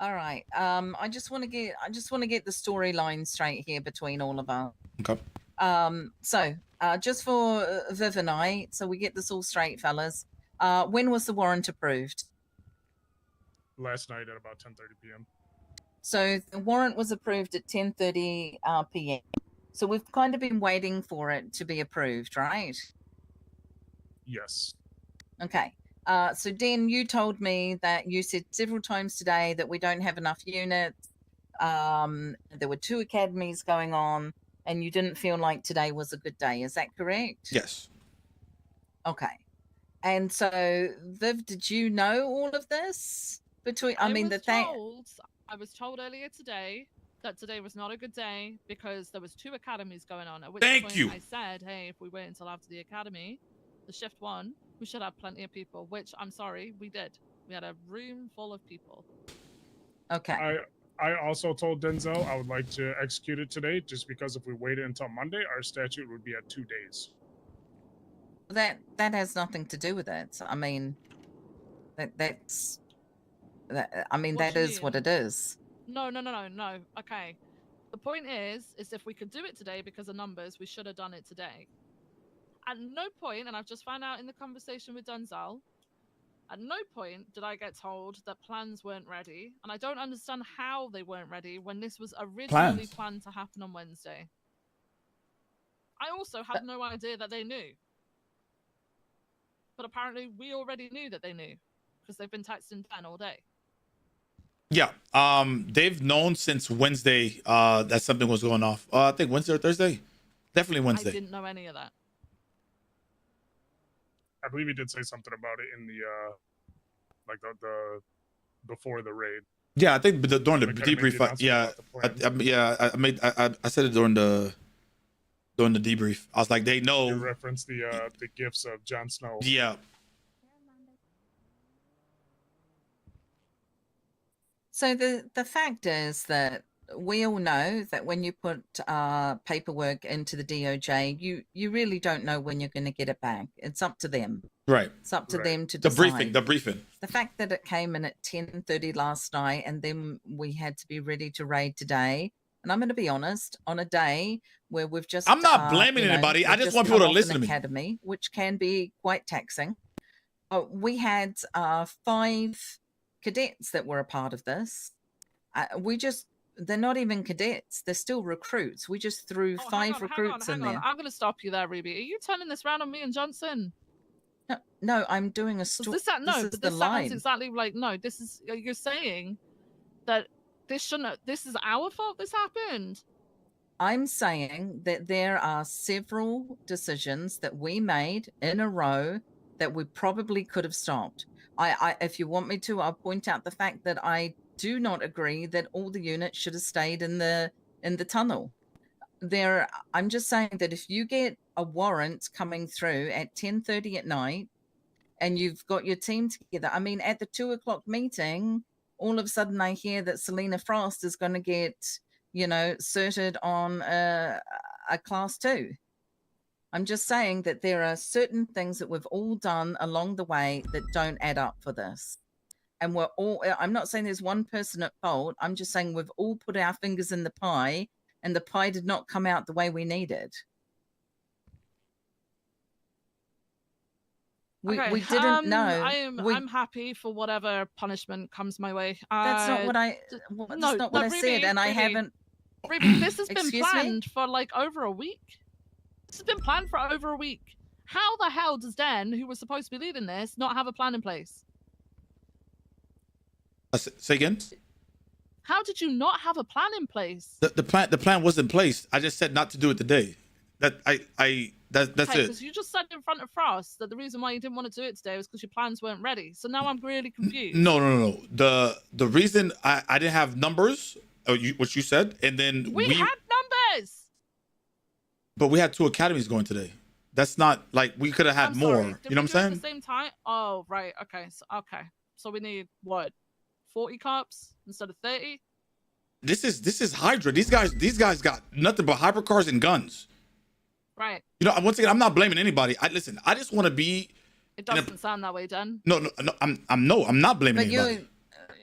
All right. I just want to get the storyline straight here between all of us. Okay. Just for Viv and I, so we get this all straight, fellas. When was the warrant approved? Last night at about 10:30 p.m. So the warrant was approved at 10:30 p.m. So we've kind of been waiting for it to be approved, right? Yes. Okay. So Den, you told me that you said several times today that we don't have enough units. There were 2 academies going on, and you didn't feel like today was a good day. Is that correct? Yes. Okay. And so, Viv, did you know all of this? I was told earlier today that today was not a good day because there was 2 academies going on. At which Thank you. I said, hey, if we wait until after the academy, the shift 1, we should have plenty of people, which I'm sorry, we did. We had a room full of people. Okay. I also told Denzel I would like to execute it today, just because if we waited until Monday, our statute would be at 2 days. That has nothing to do with it. I mean, that is what it is. No. Okay. The point is if we could do it today because of numbers, we should have done it today. At no point, and I've just found out in the conversation with Denzel, at no point did I get told that plans weren't ready, and I don't understand how they weren't ready when this was originally planned to happen on Wednesday. I also had no idea that they knew. But apparently we already knew that they knew, because they've been texting Ben all day. Yeah, they've known since Wednesday that something was going off. I think Wednesday or Thursday. Definitely Wednesday. I didn't know any of that. I believe he did say something about it in the the before the raid. Yeah, I think during the debrief. I said it during the debrief. I was like, they know. You referenced the gifts of Jon Snow. Yeah. So the fact is that we all know that when you put paperwork into the DOJ, you really don't know when you're going to get it back. It's up to them. Right. It's up to them to decide. The briefing. The fact that it came in at 10:30 last night, and then we had to be ready to raid today. And I'm going to be honest, on a day where we've just... I'm not blaming anybody. I just want people to listen to me. Academy, which can be quite taxing. We had 5 cadets that were a part of this. They're not even cadets. They're still recruits. We just threw 5 recruits in there. I'm going to stop you there, Ruby. Are you turning this round on me and Johnson? No, I'm doing a story. This sounds exactly like, no, this is, you're saying that this is our fault this happened. I'm saying that there are several decisions that we made in a row that we probably could have stopped. If you want me to, I'll point out the fact that I do not agree that all the units should have stayed in the tunnel. I'm just saying that if you get a warrant coming through at 10:30 at night and you've got your team together, I mean, at the 2 o'clock meeting, all of a sudden I hear that Selena Frost is going to get, certed on a class 2. I'm just saying that there are certain things that we've all done along the way that don't add up for this. And I'm not saying there's one person at fault. I'm just saying we've all put our fingers in the pie, and the pie did not come out the way we needed. We didn't know. I'm happy for whatever punishment comes my way. That's not what I said, and I haven't. Ruby, this has been planned for like over a week. This has been planned for over a week. How the hell does Den, who was supposed to be leading this, not have a plan in place? Say again? How did you not have a plan in place? The plan was in place. I just said not to do it today. That's okay, it. Because you just said in front of Frost that the reason why you didn't want to do it today was because your plans weren't ready. So now I'm really confused. No. The reason I didn't have numbers, what you said, and then we had numbers. But we had 2 academies going today. That's not like we could have had more. You know what I'm saying? At the same time. Oh right. Okay. So we need what? 40 cops instead of 30. This is Hydra. These guys got nothing but hypercars and guns. Right. Once again, I'm not blaming anybody. I just want to be. It doesn't sound that way, Dan. No. I'm not blaming anybody.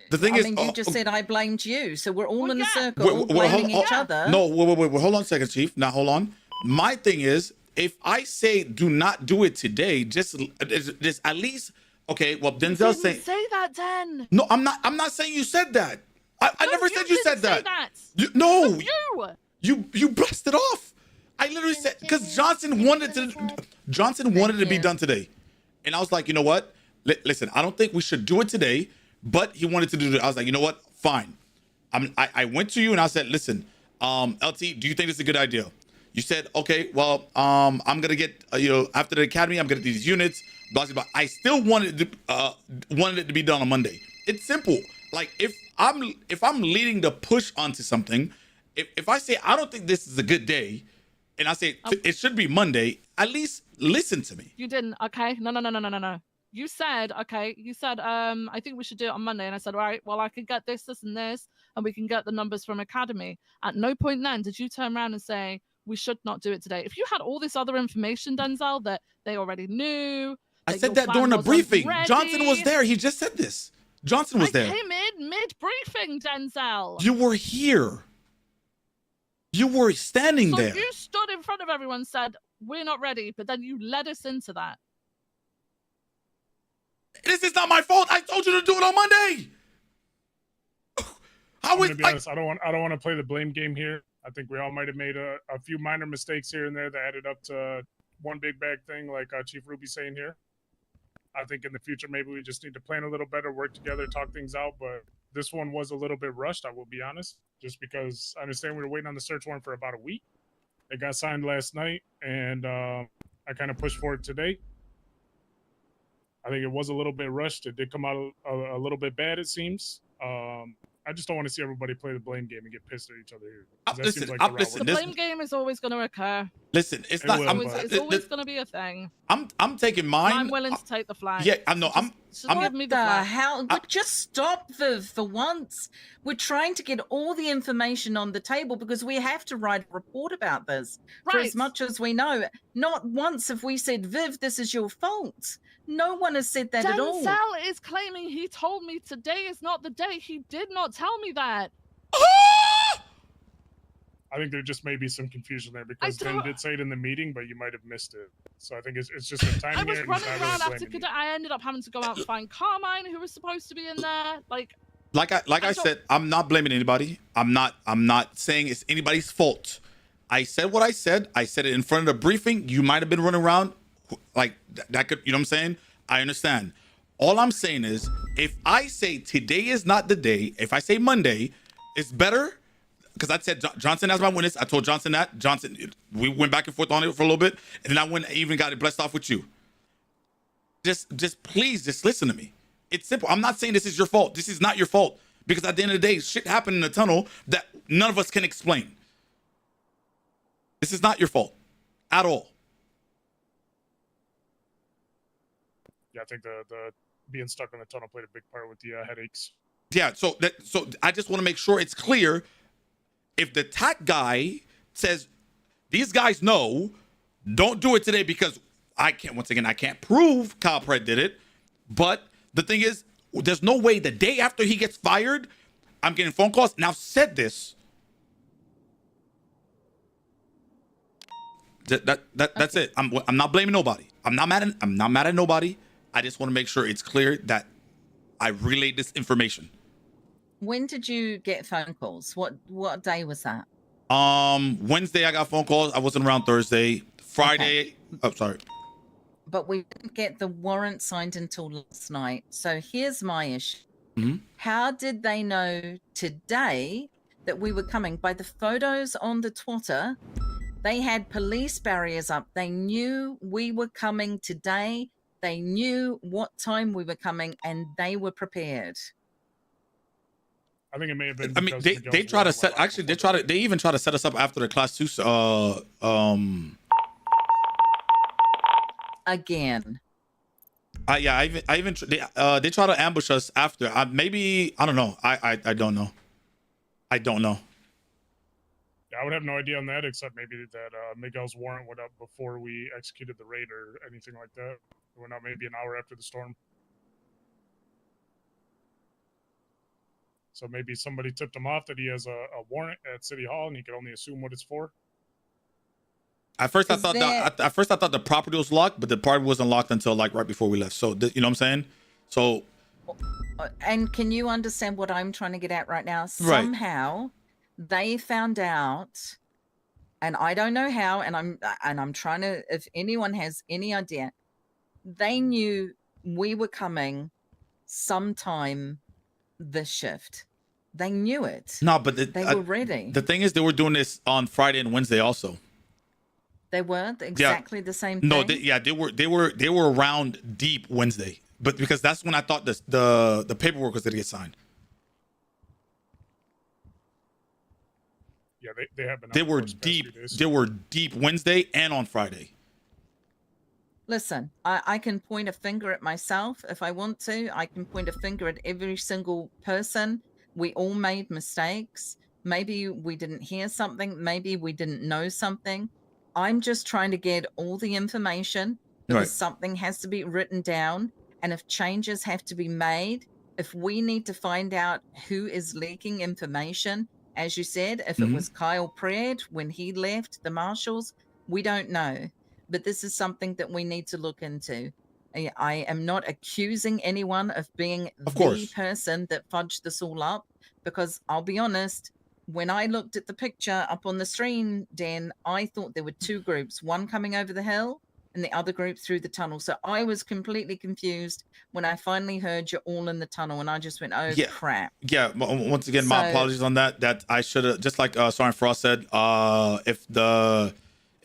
The thing I is, mean, you just said I blamed you, so we're all Well, in a yeah. circle, all blaming each other. No, wait. Hold on a second, Chief. Now, hold on. My thing is, if I say do not do it today, just at least, okay. Well, Denzel's saying. Say that, Den. No, I'm not. I'm not saying you said that. I never said you said didn't say that. that. No, You. you blasted off. I literally said because Johnson wanted to be done today, and I was like, you know what? Listen, I don't think we should do it today, but he wanted to do it. I was like, you know what? Fine. I went to you and I said, listen, LT, do you think this is a good idea? You said, okay, well, I'm gonna get after the academy, I'm gonna get these units, blah blah blah. I still wanted it to be done on Monday. It's simple. Like if I'm leading the push onto something, if I say I don't think this is a good day, and I say it should be Monday, at least listen to me. You didn't. Okay. No. You said, I think we should do it on Monday. And I said, all right, well, I could get this, and this, and we can get the numbers from Academy. At no point then did you turn around and say, we should not do it today. If you had all this other information, Denzel, that they already knew. I said that during the briefing. Johnson was there. He just said this. Johnson was there. I came in mid-briefing, Denzel. You were here. You were standing there. So you stood in front of everyone and said, we're not ready, but then you led us into that. This is not my fault. I told you to do it on Monday. I'm gonna be honest, I don't want to play the blame game here. I think we all might have made a few minor mistakes here and there that added up to one big bag thing, like Chief Ruby's saying here. I think in the future, maybe we just need to plan a little better, work together, talk things out. But this one was a little bit rushed, I will be honest, just because I understand we were waiting on the search warrant for about a week. It got signed last night, and I kind of pushed for it today. I think it was a little bit rushed. It did come out a little bit bad, it seems. I just don't want to see everybody play the blame game and get pissed at each other here. The blame game is always going to occur. Listen, it's always going to be a thing. I'm taking mine. I'm willing to take the flag. Yeah, I know. Give me the flag. Hell? Just stop for once. We're trying to get all the information on the table because we have to write a report about this for as much as we know. Not once have we said, Viv, this is your fault. No one has said that at all. Denzel is claiming he told me today is not the day. He did not tell me that. I think there just may be some confusion there because Ben did say it in the meeting, but you might have missed it. So I think it's just a timing. I was running around after I ended up having to go out and find Carmine, who was supposed to be in there. Like I said, I'm not blaming anybody. I'm not saying it's anybody's fault. I said what I said. I said it in front of the briefing. You might have been running around like that could, you know what I'm saying? I understand. All I'm saying is if I say today is not the day, if I say Monday, it's better because I said Johnson as my witness. I told Johnson that. Johnson, we went back and forth on it for a little bit, and then I went and even got it blessed off with you. Just please, just listen to me. It's simple. I'm not saying this is your fault. This is not your fault because at the end of the day, shit happened in the tunnel that none of us can explain. This is not your fault at all. Yeah, I think the being stuck in the tunnel played a big part with the headaches. Yeah, so I just want to make sure it's clear. If the TAC guy says these guys know, don't do it today because I can't prove Kyle Pratt did it. But the thing is, there's no way the day after he gets fired, I'm getting phone calls. And I've said this. That's it. I'm not blaming nobody. I'm not mad at nobody. I just want to make sure it's clear that I relayed this information. When did you get phone calls? What day was that? Wednesday I got phone calls. I wasn't around Thursday. Friday. Okay. Oh, sorry. But we didn't get the warrant signed until last night. So here's my issue. Mm-hmm. How did they know today that we were coming? By the photos on the Twitter, they had police barriers up. They knew we were coming today. They knew what time we were coming, and they were prepared. I think it may have been. I mean, they try to set. Actually, they even try to set us up after the class 2. Again. Yeah, they try to ambush us after. Maybe I don't know. I don't know. I don't know. I would have no idea on that, except maybe that Miguel's warrant went up before we executed the raid or anything like that. It went out maybe an hour after the storm. So maybe somebody tipped him off that he has a warrant at City Hall, and he could only assume what it's for. At first, I thought the property was locked, but the property wasn't locked until like right before we left. So you know what I'm saying? So, and can you understand what I'm trying to get at right now? Right. Somehow, they found out, and I don't know how. And I'm trying to. If anyone has any idea, they knew we were coming sometime this shift. They knew it. no, but They were ready. the thing is, they were doing this on Friday and Wednesday also. They weren't exactly the same thing. No, they were around deep Wednesday, but because that's when I thought the paperwork was gonna get signed. Yeah, they have been. They were deep. They were deep Wednesday and on Friday. Listen, I can point a finger at myself if I want to. I can point a finger at every single person. We all made mistakes. Maybe we didn't hear something. Maybe we didn't know something. I'm just trying to get all the information because Right. something has to be written down. And if changes have to be made, if we need to find out who is leaking information, as you said, if it was Kyle Praed when he left the marshals, we don't know. But this is something that we need to look into. I am not accusing anyone of being the person that fudged this all up, because I'll be honest, when I looked at the picture up on the screen, Dan, I thought there were two groups, one coming over the hill and the other group through the tunnel. So I was completely confused when I finally heard you're all in the tunnel, and I just went, oh, crap. Yeah, once again, my apologies on that. That I should have, just like Sergeant Frost said,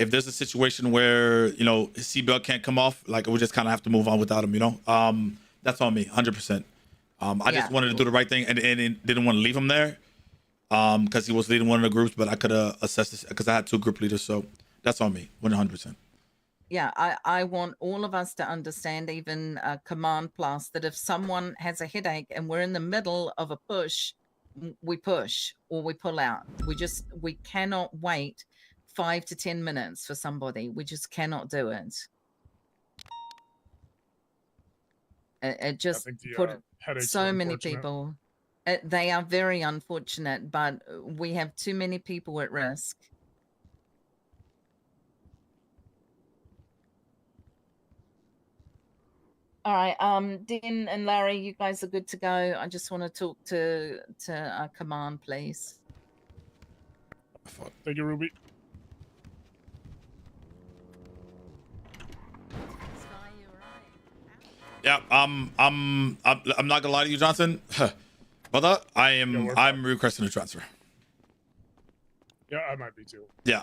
if there's a situation where, you know, his seatbelt can't come off, like we just kind of have to move on without him, you know? That's on me, 100%. I just wanted to do the right thing and didn't want to leave him there because he was leading one of the groups, but I could have assessed this because I had two group leaders, so that's on me, 100%. Yeah, I want all of us to understand, even Command Plus, that if someone has a headache and we're in the middle of a push, we push or we pull out. We cannot wait 5 to 10 minutes for somebody. We just cannot do it. It just put so many people. They are very unfortunate, but we have too many people at risk. All right, Dean and Larry, you guys are good to go. I just want to talk to Command, please. Thank you, Ruby. Yeah, I'm not gonna lie to you, Johnson. Brother, I'm requesting a transfer. Yeah, I might be too. Yeah,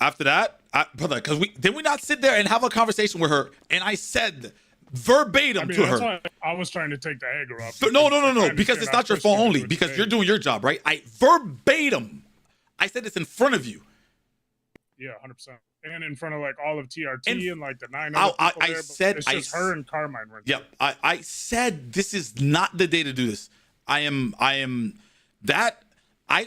after that, brother, because did we not sit there and have a conversation with her? And I said verbatim to her. Why I was trying to take the anger up. No, because it's not your fault only, because you're doing your job, right? I verbatim, I said this in front of you. Yeah, 100%. And in front of like all of TRT and like the 9 other people I there, said it's just her and Carmine. Yeah, I said this is not the day to do this. I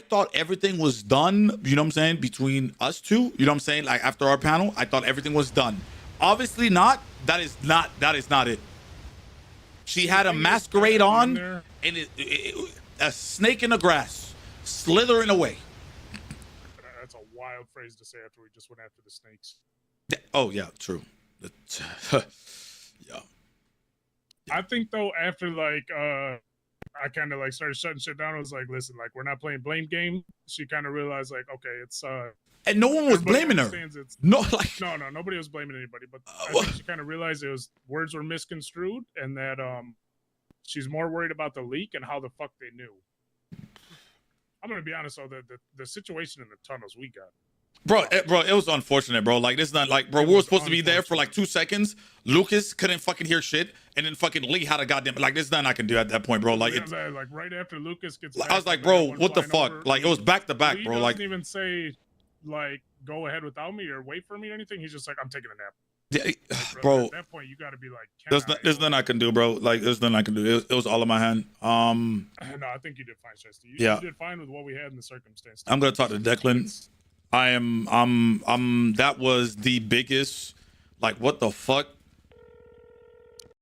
thought everything was done, you know what I'm saying, between us two, you know what I'm saying, like after our panel, I thought everything was done. Obviously not. That is not it. She had a masquerade on and a snake in the grass, slithering away. That's a wild phrase to say after we just went after the snakes. Oh yeah, true. Yeah. I think though, after like I kind of like started shutting shit down, I was like, listen, like we're not playing blame game. She kind of realized like, okay, it's and no one was blaming her. No, nobody was blaming anybody. But I think she kind of realized words were misconstrued, and that she's more worried about the leak and how the fuck they knew. I'm gonna be honest though, the situation in the tunnels we got. Bro, it was unfortunate, bro. Like, this is not like, bro, we were supposed to be there for like 2 seconds. Lucas couldn't fucking hear shit, and then fucking Lee had a goddamn, like, this is nothing I can do at that point, bro. Like, it's, like right after Lucas gets I was like, bro, what the fuck? Over, like, it was back to back, bro. Like, he doesn't even say like go ahead without me or wait for me or anything. He's just like, I'm taking a nap. Yeah, like, bro. At that point, you got to be like, there's nothing I can do, bro. Like, there's nothing I can do. It was all in my hand. No, I think you did fine, Chester. You did fine with what we had in the circumstance. I'm gonna talk to Declan. That was the biggest, like, what the fuck?